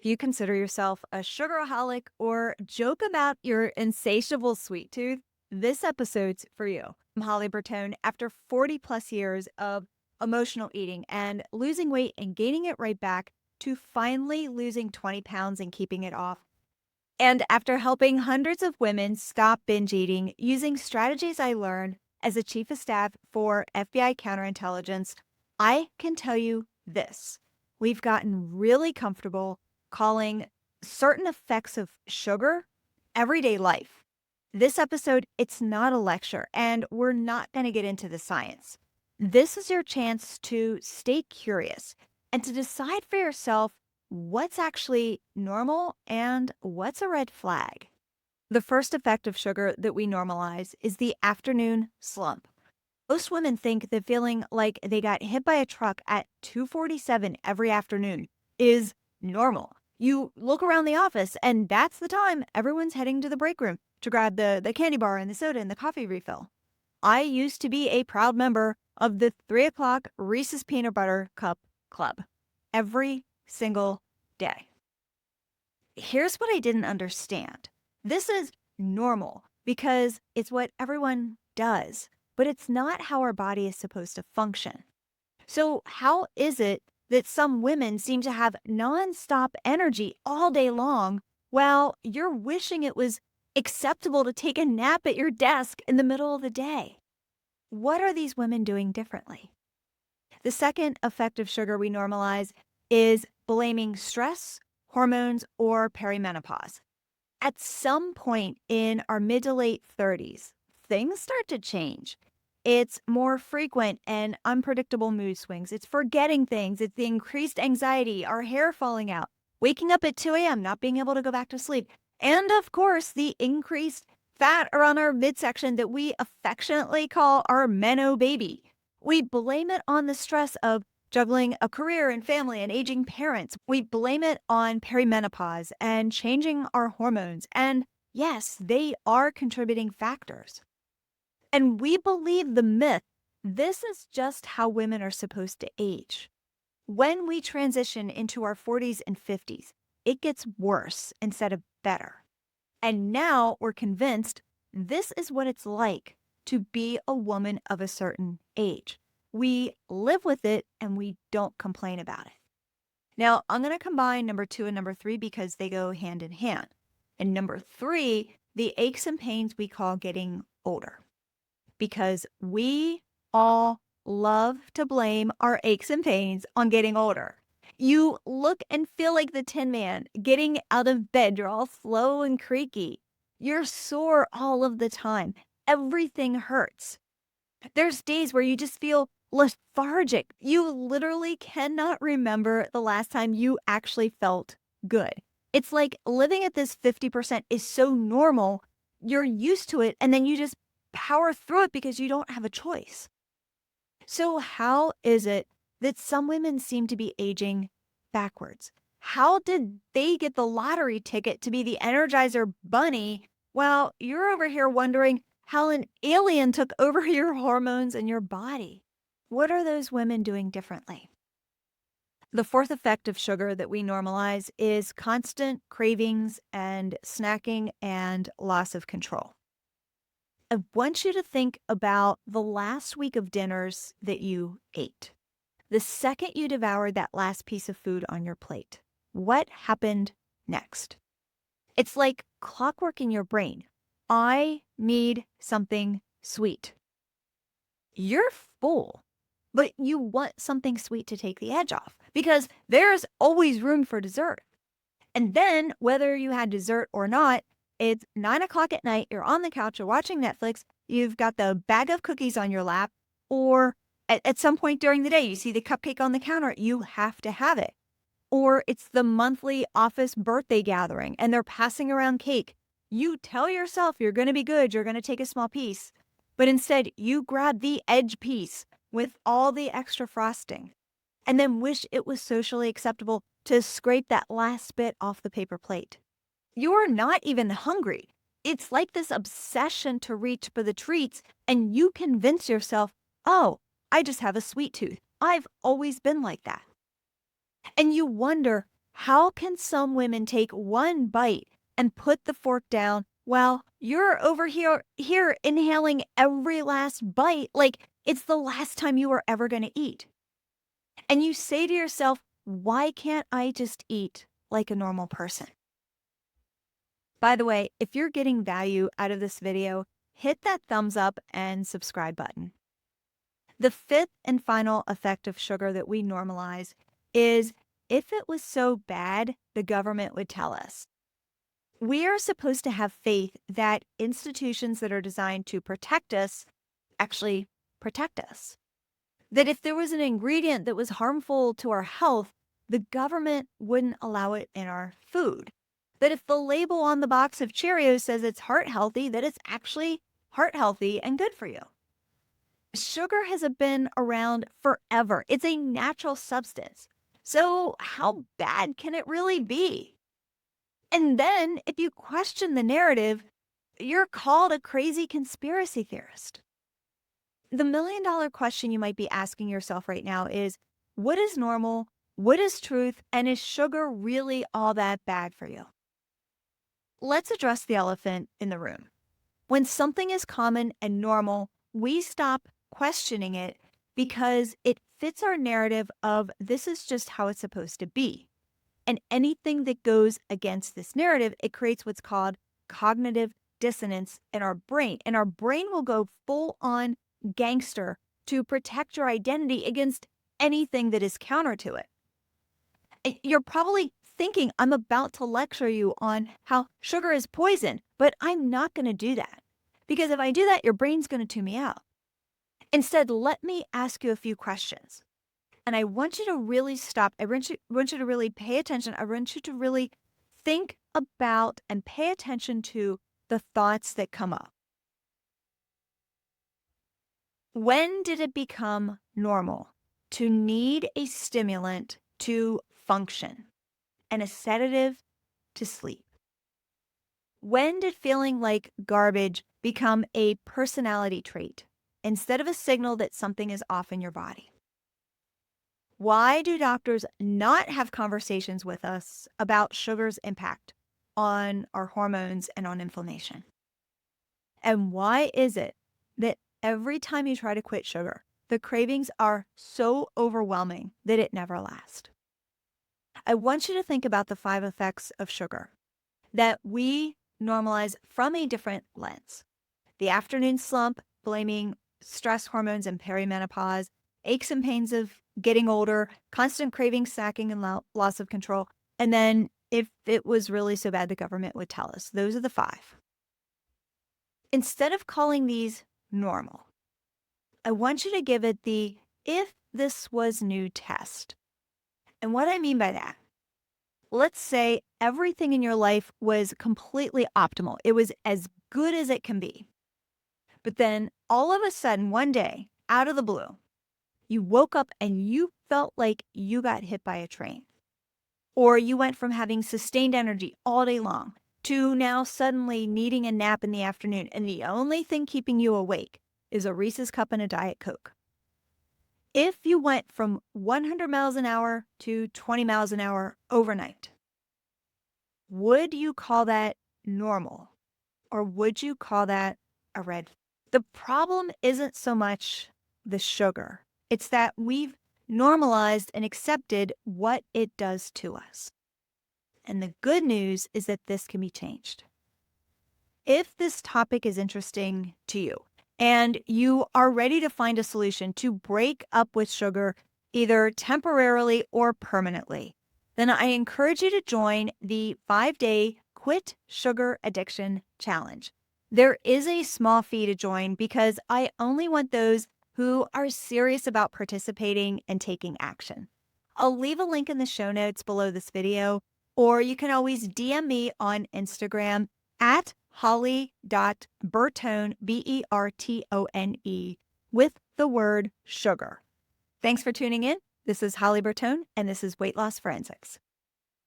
If you consider yourself a sugar-aholic or joke about your insatiable sweet tooth, this episode's for you. I'm Holly Bertone. After 40 plus years of emotional eating and losing weight and gaining it right back to finally losing 20 pounds and keeping it off. And after helping hundreds of women stop binge eating using strategies I learned as a chief of staff for FBI counterintelligence, I can tell you this. We've gotten really comfortable calling certain effects of sugar everyday life. This episode, it's not a lecture, and we're not going to get into the science. This is your chance to stay curious and to decide for yourself what's actually normal and what's a red flag. The first effect of sugar that we normalize is the afternoon slump. Most women think that feeling like they got hit by a truck at 2:47 every afternoon is normal. You look around the office and that's the time everyone's heading to the break room to grab the candy bar and the soda and the coffee refill. I used to be a proud member of the 3 o'clock Reese's Peanut Butter Cup Club every single day. Here's what I didn't understand. This is normal because it's what everyone does, but it's not how our body is supposed to function. So, how is it that some women seem to have nonstop energy all day long while you're wishing it was acceptable to take a nap at your desk in the middle of the day? What are these women doing differently? The second effect of sugar we normalize is blaming stress, hormones, or perimenopause. At some point in our mid to late 30s, things start to change. It's more frequent and unpredictable mood swings. It's forgetting things. It's the increased anxiety, our hair falling out, waking up at 2 a.m., not being able to go back to sleep. And of course, the increased fat around our midsection that we affectionately call our meno baby. We blame it on the stress of juggling a career and family and aging parents. We blame it on perimenopause and changing our hormones. And yes, they are contributing factors. And we believe the myth this is just how women are supposed to age. When we transition into our 40s and 50s, it gets worse instead of better. And now we're convinced this is what it's like to be a woman of a certain age. We live with it and we don't complain about it. Now, I'm going to combine number 2 and number 3 because they go hand in hand. And number 3, the aches and pains we call getting older. Because we all love to blame our aches and pains on getting older. You look and feel like the Tin Man getting out of bed. You're all slow and creaky. You're sore all of the time. Everything hurts. There's days where you just feel lethargic. You literally cannot remember the last time you actually felt good. It's like living at this 50% is so normal. You're used to it, and then you just power through it because you don't have a choice. So how is it that some women seem to be aging backwards? How did they get the lottery ticket to be the Energizer Bunny while you're over here wondering how an alien took over your hormones and your body? What are those women doing differently? The fourth effect of sugar that we normalize is constant cravings and snacking and loss of control. I want you to think about the last week of dinners that you ate. The second you devoured that last piece of food on your plate, what happened next? It's like clockwork in your brain. I need something sweet. You're full, but you want something sweet to take the edge off because there's always room for dessert. And then, whether you had dessert or not, it's 9 o'clock at night, you're on the couch, you're watching Netflix, you've got the bag of cookies on your lap, or at some point during the day, you see the cupcake on the counter, you have to have it. Or it's the monthly office birthday gathering and they're passing around cake. You tell yourself you're going to be good, you're going to take a small piece, but instead you grab the edge piece with all the extra frosting and then wish it was socially acceptable to scrape that last bit off the paper plate. You're not even hungry. It's like this obsession to reach for the treats, and you convince yourself, oh, I just have a sweet tooth. I've always been like that. And you wonder, How can some women take one bite and put the fork down while you're over here inhaling every last bite like it's the last time you were ever going to eat? And you say to yourself, why can't I just eat like a normal person? By the way, if you're getting value out of this video, hit that thumbs up and subscribe button. The fifth and final effect of sugar that we normalize is if it was so bad, the government would tell us. We are supposed to have faith that institutions that are designed to protect us actually protect us. That if there was an ingredient that was harmful to our health, the government wouldn't allow it in our food. That if the label on the box of Cheerios says it's heart healthy, that it's actually heart healthy and good for you. Sugar has been around forever. It's a natural substance. So how bad can it really be? And then if you question the narrative, you're called a crazy conspiracy theorist. The million-dollar question you might be asking yourself right now is, what is normal? What is truth? And is sugar really all that bad for you? Let's address the elephant in the room. When something is common and normal, we stop questioning it because it fits our narrative of this is just how it's supposed to be. And anything that goes against this narrative, it creates what's called cognitive dissonance in our brain. And our brain will go full on gangster to protect your identity against anything that is counter to it. You're probably thinking I'm about to lecture you on how sugar is poison, but I'm not going to do that. Because if I do that, your brain's going to tune me out. Instead, let me ask you a few questions. And I want you to really stop. I want you to really pay attention. I want you to really think about and pay attention to the thoughts that come up. When did it become normal to need a stimulant to function and a sedative to sleep? When did feeling like garbage become a personality trait instead of a signal that something is off in your body? Why do doctors not have conversations with us about sugar's impact on our hormones and on inflammation? And why is it that every time you try to quit sugar, the cravings are so overwhelming that it never lasts? I want you to think about the 5 effects of sugar that we normalize from a different lens. The afternoon slump, blaming stress hormones and perimenopause, aches and pains of getting older, constant craving, snacking, and loss of control. And then if it was really so bad, the government would tell us. Those are the 5. Instead of calling these normal, I want you to give it the if this was new test. And what I mean by that, let's say everything in your life was completely optimal. It was as good as it can be. But then all of a sudden, one day, out of the blue, you woke up and you felt like you got hit by a train. Or you went from having sustained energy all day long to now suddenly needing a nap in the afternoon. And the only thing keeping you awake is a Reese's cup and a Diet Coke. If you went from 100 miles an hour to 20 miles an hour overnight, would you call that normal? Or would you call that a red flag? The problem isn't so much the sugar. It's that we've normalized and accepted what it does to us. And the good news is that this can be changed. If this topic is interesting to you and you are ready to find a solution to break up with sugar, either temporarily or permanently, then I encourage you to join the 5-day Quit Sugar Addiction Challenge. There is a small fee to join because I only want those who are serious about participating and taking action. I'll leave a link in the show notes below this video, or you can always DM me on Instagram at holly.bertone, Bertone, with the word sugar. Thanks for tuning in. This is Holly Bertone, and this is Weight Loss Forensics.